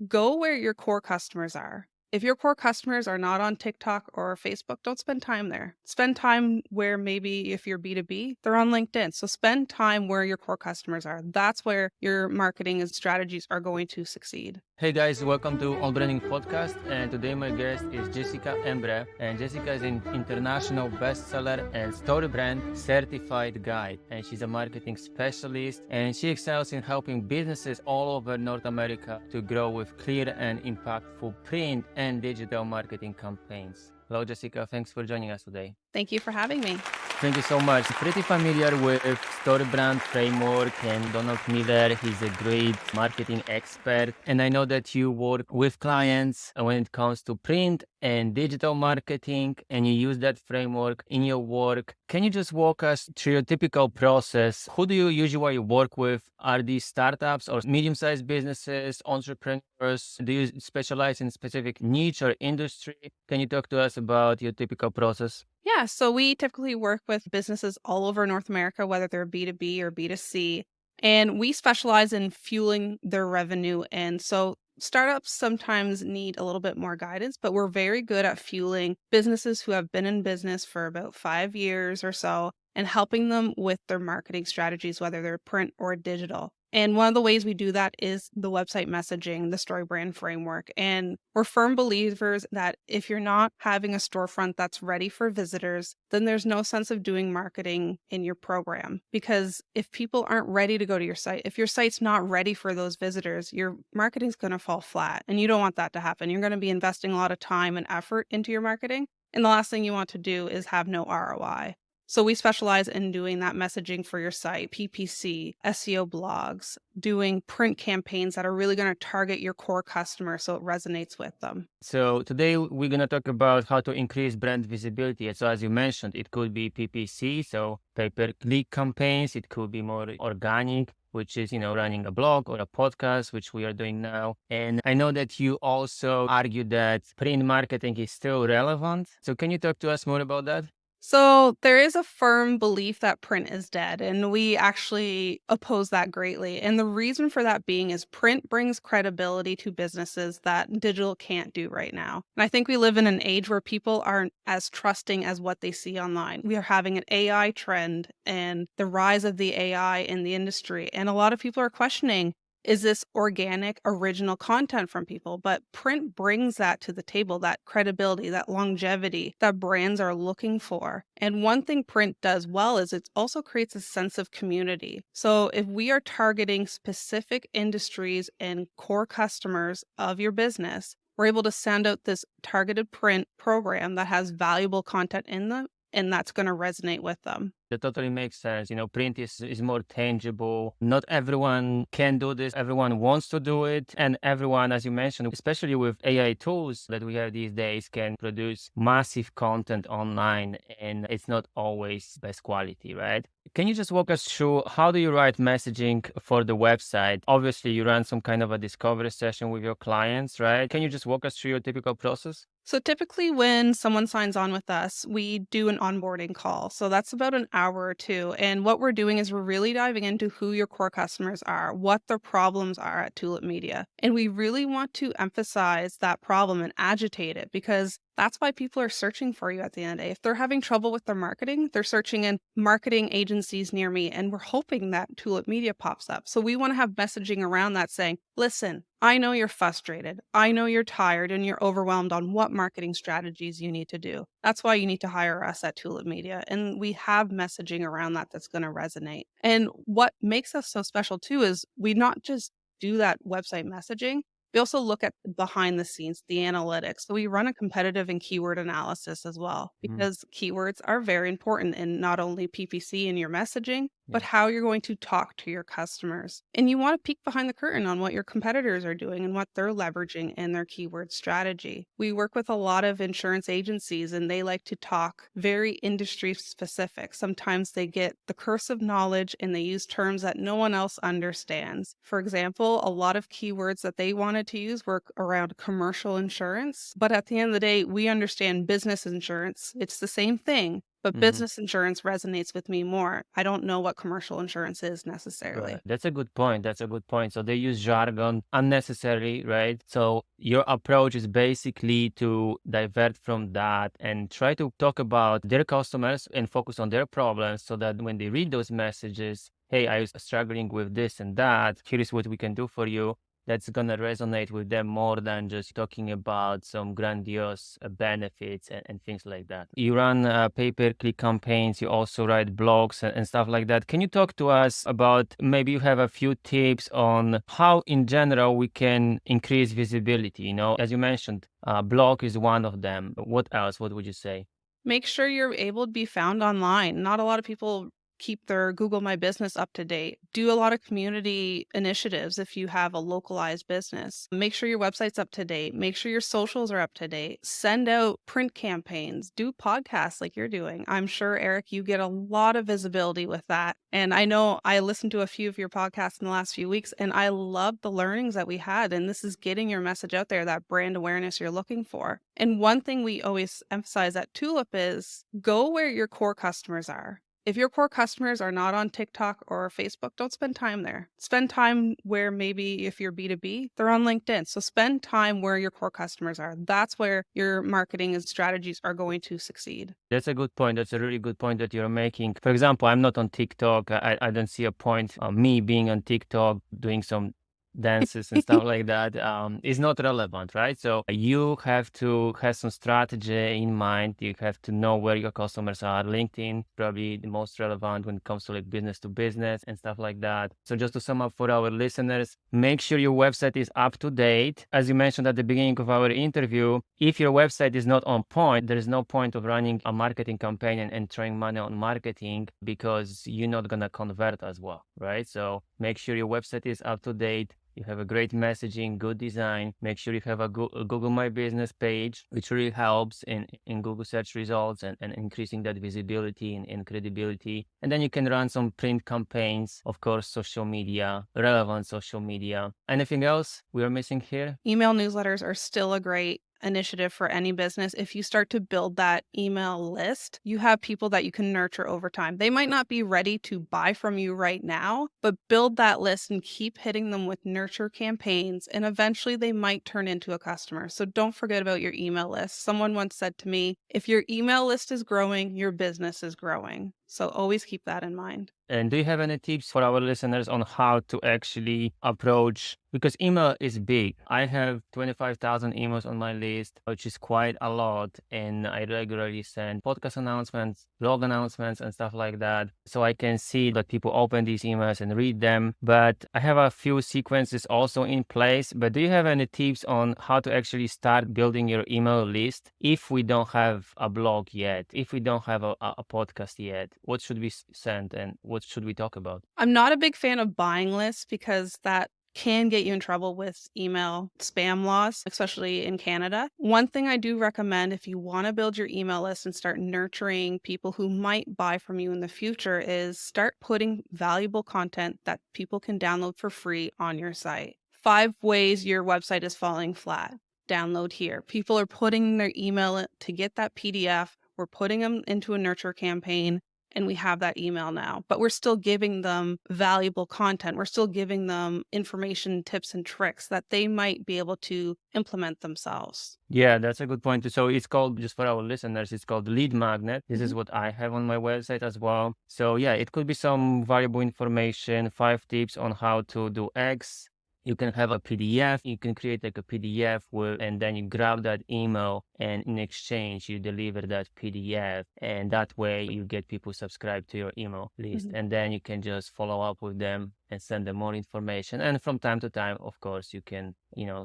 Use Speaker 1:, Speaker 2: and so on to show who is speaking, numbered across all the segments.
Speaker 1: Go where your core customers are. If your core customers are not on TikTok or Facebook, don't spend time there. Spend time where maybe if you're B2B, they're on LinkedIn. So spend time where your core customers are. That's where your marketing and strategies are going to succeed.
Speaker 2: Hey guys, welcome to All Branding Podcast. And today my guest is Jessica Embree. And Jessica is an international bestseller and story brand certified guide. And she's a marketing specialist and she excels in helping businesses all over North America to grow with clear and impactful print and digital marketing campaigns. Hello, Jessica. Thanks for joining us today.
Speaker 1: Thank you for having me.
Speaker 2: Thank you so much. Pretty familiar with story brand framework and Donald Miller. He's a great marketing expert. And I know that you work with clients when it comes to print and digital marketing, and you use that framework in your work. Can you just walk us through your typical process? Who do you usually work with? Are these startups or medium-sized businesses, entrepreneurs? Do you specialize in specific niche or industry? Can you talk to us about your typical process?
Speaker 1: Yeah, so we typically work with businesses all over North America, whether they're B2B or B2C, and we specialize in fueling their revenue. And so startups sometimes need a little bit more guidance, but we're very good at fueling businesses who have been in business for about 5 years or so and helping them with their marketing strategies, whether they're print or digital. And one of the ways we do that is the website messaging, the story brand framework. And we're firm believers that if you're not having a storefront that's ready for visitors, then there's no sense of doing marketing in your program. Because if people aren't ready to go to your site, if your site's not ready for those visitors, your marketing's going to fall flat. And you don't want that to happen. You're going to be investing a lot of time and effort into your marketing. And the last thing you want to do is have no ROI. So we specialize in doing that messaging for your site, PPC, SEO blogs, doing print campaigns that are really going to target your core customer so it resonates with them.
Speaker 2: So today we're going to talk about how to increase brand visibility. So as you mentioned, it could be PPC, so pay-per-click campaigns. It could be more organic, which is, running a blog or a podcast, which we are doing now. And I know that you also argue that print marketing is still relevant. So can you talk to us more about that?
Speaker 1: So there is a firm belief that print is dead, and we actually oppose that greatly. And the reason for that being is print brings credibility to businesses that digital can't do right now. And I think we live in an age where people aren't as trusting as what they see online. We are having an AI trend and the rise of the AI in the industry. And a lot of people are questioning, is this organic, original content from people? But print brings that to the table, that credibility, that longevity that brands are looking for. And one thing print does well is it also creates a sense of community. So if we are targeting specific industries and core customers of your business, we're able to send out this targeted print program that has valuable content in them, and that's going to resonate with them.
Speaker 2: That totally makes sense. Print is more tangible. Not everyone can do this. Everyone wants to do it. And everyone, as you mentioned, especially with AI tools that we have these days, can produce massive content online. And it's not always best quality, right? Can you just walk us through how do you write messaging for the website? Obviously, you run some kind of a discovery session with your clients, right? Can you just walk us through your typical process?
Speaker 1: So typically when someone signs on with us, we do an onboarding call. So that's about an hour or two. And what we're doing is we're really diving into who your core customers are, what their problems are at Tulip Media. And we really want to emphasize that problem and agitate it because that's why people are searching for you at the end of the day. If they're having trouble with their marketing, they're searching in marketing agencies near me, and we're hoping that Tulip Media pops up. So we want to have messaging around that saying, listen, I know you're frustrated. I know you're tired and you're overwhelmed on what marketing strategies you need to do. That's why you need to hire us at Tulip Media. And we have messaging around that that's going to resonate. And what makes us so special too is we not just do that website messaging. We also look at behind the scenes, the analytics. So we run a competitive and keyword analysis as well, because keywords are very important in not only PPC and your messaging, but how you're going to talk to your customers. And you want to peek behind the curtain on what your competitors are doing and what they're leveraging in their keyword strategy. We work with a lot of insurance agencies and they like to talk very industry specific. Sometimes they get the curse of knowledge and they use terms that no one else understands. For example, a lot of keywords that they wanted to use were around commercial insurance. But at the end of the day, we understand business insurance. It's the same thing. but
Speaker 2: Mhm.
Speaker 1: business insurance resonates with me more. I don't know what commercial insurance is necessarily.
Speaker 2: Right. That's a good point. That's a good point. So they use jargon unnecessarily, right? So your approach is basically to divert from that and try to talk about their customers and focus on their problems so that when they read those messages, hey, I was struggling with this and that. Here is what we can do for you. That's gonna resonate with them more than just talking about some grandiose benefits and things like that. You run pay-per-click campaigns, you also write blogs and stuff like that. Can you talk to us about maybe you have a few tips on how in general we can increase visibility? You know, as you mentioned, blog is one of them. What else? What would you say?
Speaker 1: Make sure you're able to be found online. Not a lot of people keep their Google My Business up to date. Do a lot of community initiatives if you have a localized business. Make sure your website's up to date. Make sure your socials are up to date. Send out print campaigns. Do podcasts like you're doing. I'm sure, Eric, you get a lot of visibility with that. And I know I listened to a few of your podcasts in the last few weeks, and I love the learnings that we had. And this is getting your message out there, that brand awareness you're looking for. And one thing we always emphasize at Tulip is go where your core customers are. If your core customers are not on TikTok or Facebook, don't spend time there. Spend time where maybe if you're B2B, they're on LinkedIn. So spend time where your core customers are. That's where your marketing and strategies are going to succeed.
Speaker 2: That's a good point. That's a really good point that you're making. For example, I'm not on TikTok. I don't see a point me being on TikTok doing some dances and stuff like that. Is not relevant, right? So you have to have some strategy in mind. You have to know where your customers are. LinkedIn probably the most relevant when it comes to like business to business and stuff like that. So just to sum up for our listeners, make sure your website is up to date. As you mentioned at the beginning of our interview, if your website is not on point, there is no point of running a marketing campaign and throwing money on marketing because you're not gonna convert as well, right? So make sure your website is up to date. You have a great messaging, good design. Make sure you have a Google My Business page, which really helps in Google search results and increasing that visibility and credibility. And then you can run some print campaigns, of course, social media, relevant social media. Anything else we are missing here?
Speaker 1: Email newsletters are still a great initiative for any business. If you start to build that email list, you have people that you can nurture over time. They might not be ready to buy from you right now, but build that list and keep hitting them with nurture campaigns, and eventually they might turn into a customer. So don't forget about your email list. Someone once said to me, if your email list is growing, your business is growing. So always keep that in mind.
Speaker 2: And do you have any tips for our listeners on how to actually approach? Because email is big. I have 25,000 emails on my list, which is quite a lot. And I regularly send podcast announcements, blog announcements, and stuff like that. So I can see that people open these emails and read them. But I have a few sequences also in place. But do you have any tips on how to actually start building your email list if we don't have a blog yet, if we don't have a podcast yet? What should we send and what should we talk about?
Speaker 1: I'm not a big fan of buying lists because that can get you in trouble with email spam laws, especially in Canada. One thing I do recommend if you want to build your email list and start nurturing people who might buy from you in the future is start putting valuable content that people can download for free on your site. 5 ways your website is falling flat. Download here. People are putting their email to get that PDF. We're putting them into a nurture campaign and we have that email now, but we're still giving them valuable content. We're still giving them information, tips, and tricks that they might be able to implement themselves.
Speaker 2: Yeah, that's a good point. So it's called, just for our listeners, it's called Lead Magnet. This is
Speaker 1: Mhm.
Speaker 2: what I have on my website as well. So yeah, it could be some valuable information, 5 tips on how to do X. You can have a PDF. You can create like a PDF with, and then you grab that email, and in exchange, you deliver that PDF. And that way, you get people subscribed to your email list.
Speaker 1: Mhm.
Speaker 2: And then you can just follow up with them and send them more information. And from time to time, of course, you can,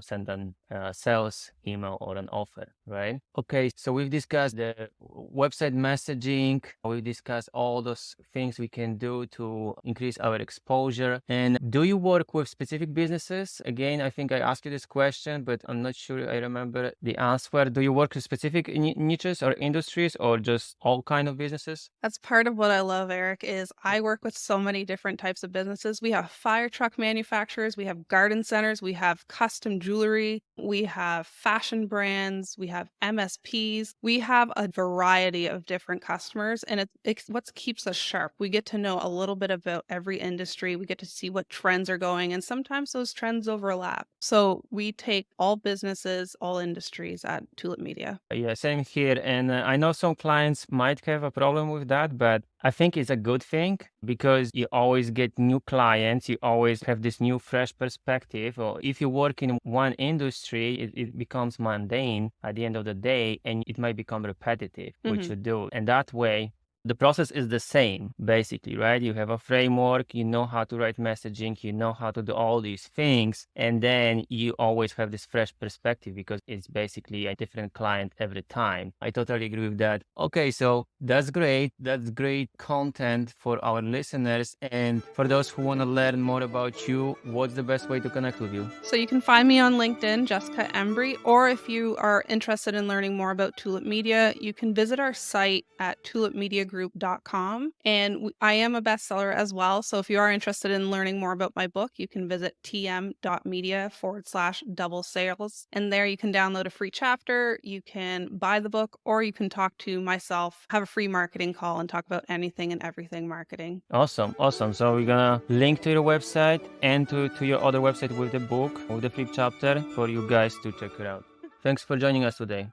Speaker 2: send an sales email or an offer, right? Okay, so we've discussed the website messaging. We've discussed all those things we can do to increase our exposure. And do you work with specific businesses? Again, I think I asked you this question, but I'm not sure I remember the answer. Do you work with specific niches or industries or just all kind of businesses?
Speaker 1: That's part of what I love, Eric, is I work with so many different types of businesses. We have fire truck manufacturers, we have garden centers, we have custom jewelry, we have fashion brands, we have MSPs. We have a variety of different customers, and it's what keeps us sharp. We get to know a little bit about every industry. We get to see what trends are going, and sometimes those trends overlap. So we take all businesses, all industries at Tulip Media.
Speaker 2: Yeah, same here. And I know some clients might have a problem with that, but I think it's a good thing because you always get new clients. You always have this new, fresh perspective. Or if you work in one industry, it becomes mundane at the end of the day and it might become repetitive, which
Speaker 1: Mhm.
Speaker 2: you do. And that way, the process is the same, basically, right? You have a framework, you know how to write messaging, you know how to do all these things, and then you always have this fresh perspective because it's basically a different client every time. I totally agree with that. Okay, so that's great. That's great content for our listeners. And for those who want to learn more about you, what's the best way to connect with you?
Speaker 1: So you can find me on LinkedIn, Jessica Embree, or if you are interested in learning more about Tulip Media, you can visit our site at tulipmediagroup.com. And I am a bestseller as well. So if you are interested in learning more about my book, you can visit tm.media/double sales. And there you can download a free chapter, you can buy the book, or you can talk to myself, have a free marketing call, and talk about anything and everything marketing.
Speaker 2: Awesome, awesome. So we're gonna link to your website and to your other website with the book, with the flip chapter for you guys to check it out. Thanks for joining us today.